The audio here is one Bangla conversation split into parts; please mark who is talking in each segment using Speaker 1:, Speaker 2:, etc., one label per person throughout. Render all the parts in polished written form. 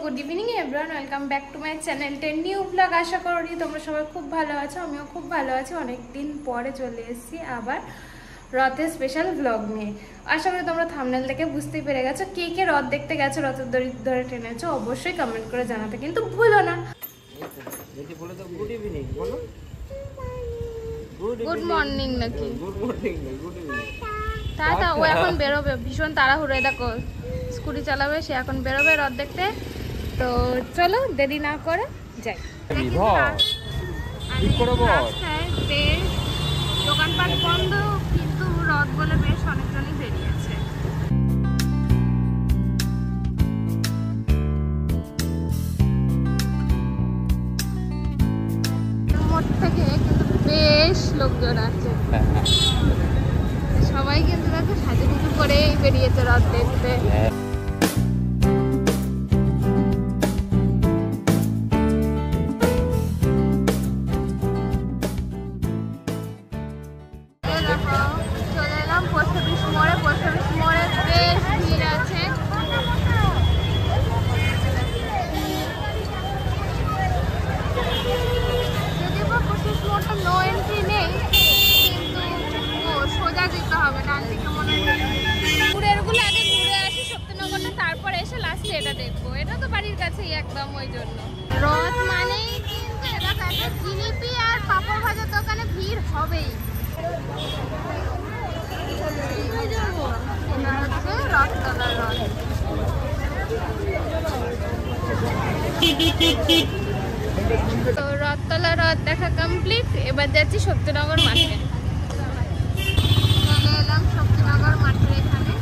Speaker 1: Good evening everyone, welcome back to my channel ten new blog. আশা করি তোমরা সবাই খুব ভালো আছো, আমিও খুব ভালো আছি। অনেকদিন পরে চলে এসেছি আবার রথের স্পেশাল ব্লগ নিয়ে। আশা করি তোমরা থাম্বনেল দেখে বুঝতেই পেরে গেছো কে কে রথ দেখতে গেছো, রথের দড়ি ধরে টেনেছো। অবশ্যই কমেন্ট করে জানাতে কিন্তু ভুলো না। গুড মর্নিং নাকি
Speaker 2: গুড মর্নিং না, গুড ইভিনিং।
Speaker 1: তা ও এখন বেরোবে, ভীষণ তাড়াহুড়ো। দেখো স্কুটি চালাবে, সে এখন বেরোবে রথ দেখতে। তো চলো দেরি না করে যাই। রাস্তায় বেশ দোকানপাট বন্ধ, কিন্তু রথ বলে বেশ অনেকজনই বেরিয়েছে। মোট থেকে কিন্তু বেশ লোকজন আছে, সবাই কিন্তু দেখো সাজুগুজু করেই বেরিয়েছে রথ দেখতে। চলে এলাম পোস্ট অফিস মোড়ে। পোস্ট অফিস মোড়ে বেশ ভিড় আছে। যদিও বা পোস্ট অফিস মোড়টা নো এন্ট্রি নেই, কিন্তু সোজা যেতে হবে। ডান দিকে মনে হয় ঘুরেরগুলো আগে ঘুরে আসি শক্তিনগরটা, তারপরে এসে লাস্টে এটা দেখবো। এটা তো বাড়ির কাছেই একদম, ওই জন্য। রথ মানেই কিন্তু এলাকা একটা জিলিপি আর পাপড় ভাজার দোকানে ভিড় হবেই। রথতলার রথ। তো রথতলা রথ দেখা কমপ্লিট, এবার যাচ্ছি শক্তিনগর মাঠে। চলে এলাম শক্তিনগর মাঠের এখানে।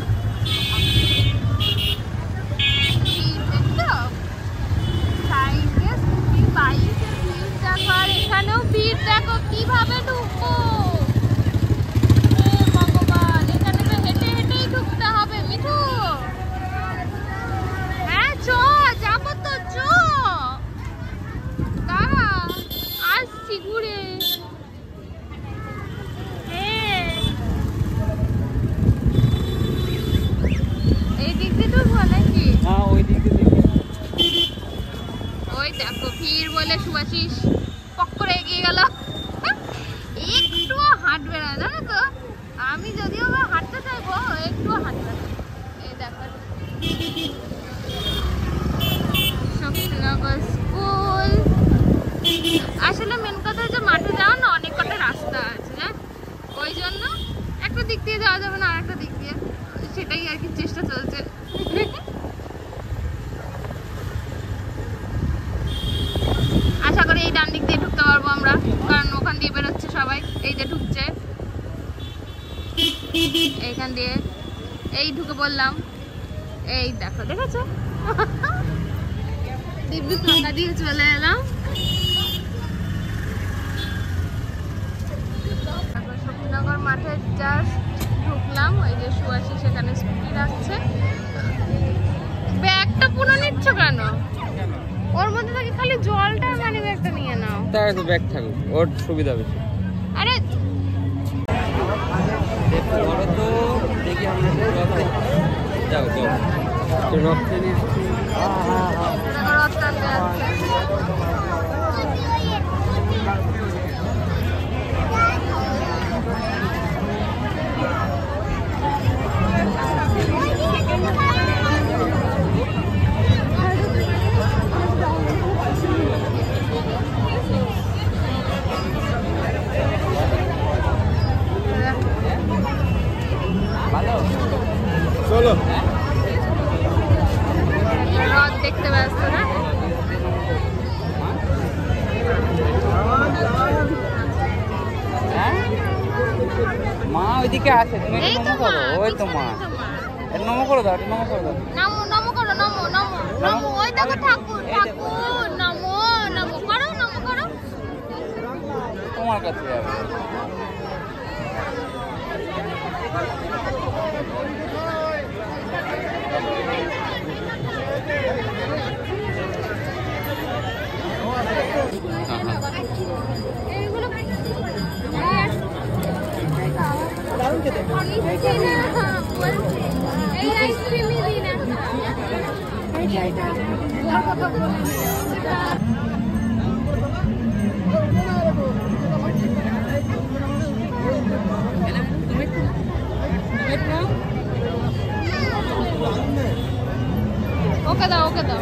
Speaker 1: এখানেও ভিড় দেখো, কিভাবে ঢুকবো ভগবান। এখানে তো হেঁটে হেঁটেই ঢুকতে হবে। মিঠু, হ্যাঁ চ যাবো তো, চ দাঁড়া, আসছি ঘুরে। এই দিক দিয়ে ঢুকবো নাকি?
Speaker 2: হ্যাঁ, ওই দিকে
Speaker 1: ওই দেখো ভিড় বলে সুভাষিস পক করে এগিয়ে গেল। একটুও হাঁটবে না, জানো তো। আমি যদিও বা হাঁটতে চাইবো, একটুও হাঁটবে না। এই দেখো শক্তিনগর স্কুল। আসলে মেন কথা হচ্ছে মাঠে যাওয়ার না অনেক কটা রাস্তা আছে, হ্যাঁ, ওই জন্য একটা দিক দিয়ে যাওয়া যাবে না, আর একটা দিক দিয়ে, সেটাই আর কি চেষ্টা চলছে। আশা করি এই ডান দিক দিয়ে ঢুকতে পারবো আমরা, কারণ ওখান দিয়ে বেরোচ্ছে সবাই। এই যে ঢুকছে এইখান দিয়ে, এই ঢুকে বললাম। এই দেখো, দেখেছো দিব্যি ফাঁকা দিয়ে চলে এলাম। শক্তিনগর মাঠে জাস্ট ঢুকলাম। ওই যে সুয়াশি সেখানে স্কুটি রাখছে। ব্যাগটা পুরো নিচ্ছ কেন? ওর মধ্যে থাকে খালি জলটা, মানে ব্যাগটা নিয়ে নাও।
Speaker 2: তার তো ব্যাগ থাকুক, ওর সুবিধা বেশি।
Speaker 1: আরে
Speaker 2: ওরা তো দেখি আমরা রথে যাও তো রথে নিচ্ছি।
Speaker 1: রথ টানতে যাচ্ছে।
Speaker 2: চলো
Speaker 1: রথ দেখতে ব্যস্ত না।
Speaker 2: মা ওইদিকে আছে, তুমি
Speaker 1: এই তো
Speaker 2: নমো করো।
Speaker 1: মা,
Speaker 2: ওই তো মা, নমো করে দাও, নমো করে দাও।
Speaker 1: নমো নমো করো, নমো নমো নমো। ওই দেখো ঠাকুর, ঠাকুর নমো নমো করো, নমো করো।
Speaker 2: তোমার কাছে যাবে।
Speaker 1: এইগুলো এই আইসক্রিমই দিন একটা। ওকে দাও, ওকে দাও।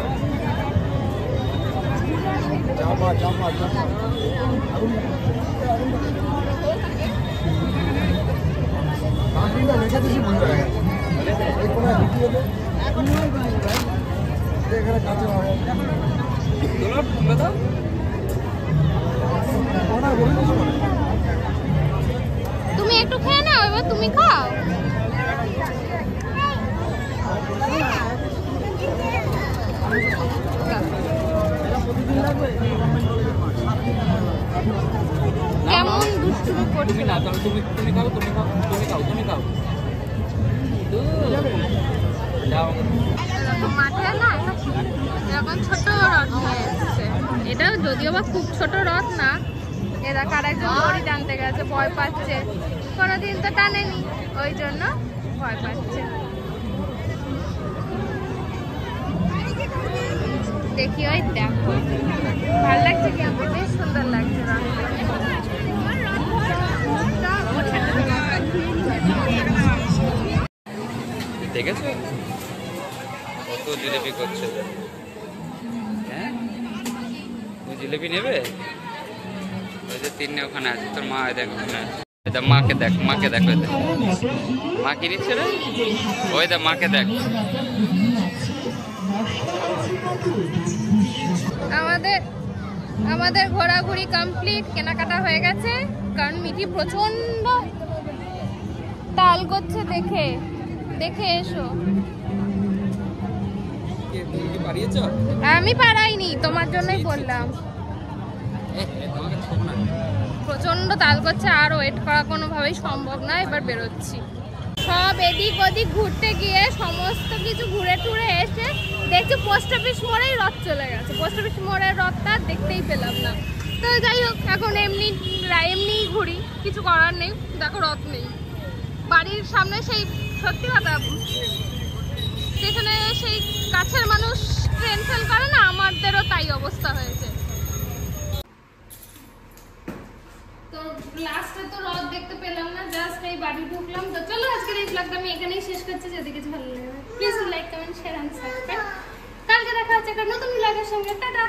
Speaker 1: তুমি একটু খেয়ে নাও, এবার তুমি খাও। কেমন দুষ্টুমি করছে।
Speaker 2: তুমি খাও, তুমি খাও, তুমি খাও, তুমি খাও।
Speaker 1: মাঠে না এরকম ছোট রথ হয়ে এসেছে। এটা যদিও বা খুব ছোট রথ না, এরা আরেকজন দড়ি টানতে গেছে, ভয় পাচ্ছে, কোনোদিন তো টানেনি, ওই জন্য ভয় পাচ্ছে। দেখি, ওই দেখো, ভালো লাগছে কি? আমার বেশ সুন্দর লাগছে রথটা।
Speaker 2: দেখেছো কত জিলেপি করছে? হ্যাঁ, তুই জিলেপি নেবে? ওই যে তিন্নি ওখানে আছে, তোর মা দেখ ওখানে আছে। মাকে দেখ, মাকে দেখ, ওই দেখ মা কি নিচ্ছে রে, ওই দেখ মাকে দেখ।
Speaker 1: আমাদের ঘোরাঘুরি কমপ্লিট, কেনাকাটা হয়ে গেছে। কারণ মিঠি প্রচন্ড তাল করছে, দেখে দেখে এসো। আমি পারাইনি, তোমার জন্যই বললাম। প্রচন্ড তাল করছে, আর ওয়েট করা কোনোভাবেই সম্ভব না। এবার বেরোচ্ছি। সব এদিক ওদিক ঘুরতে গিয়ে সমস্ত কিছু ঘুরে টুরে এসে দেখছি পোস্ট অফিস মোড়েই রথ চলে গেছে। পোস্ট অফিস মোড়ের রথটা দেখতেই পেলাম না। তো যাই হোক, এখন এমনিই ঘুরি, কিছু করার নেই। দেখো রথ নেই বাড়ির সামনে। সেই সত্যি কথা, স্টেশনে সেই কাছের মানুষ ট্রেন ফেল করে না, আমাদেরও তাই অবস্থা হয়েছে। তো লাস্টে তো রথ দেখতে পেলাম না, জাস্ট এই বাড়ি ঢুকলাম। তো চলো আজকের এই ব্লগটা আমি এখানেই শেষ করছি। যদি কিছু ভালো লাগে please like, comment, share and subscribe. কালকে দেখা হচ্ছে একটা নতুন ব্লগের সঙ্গে। টাটা।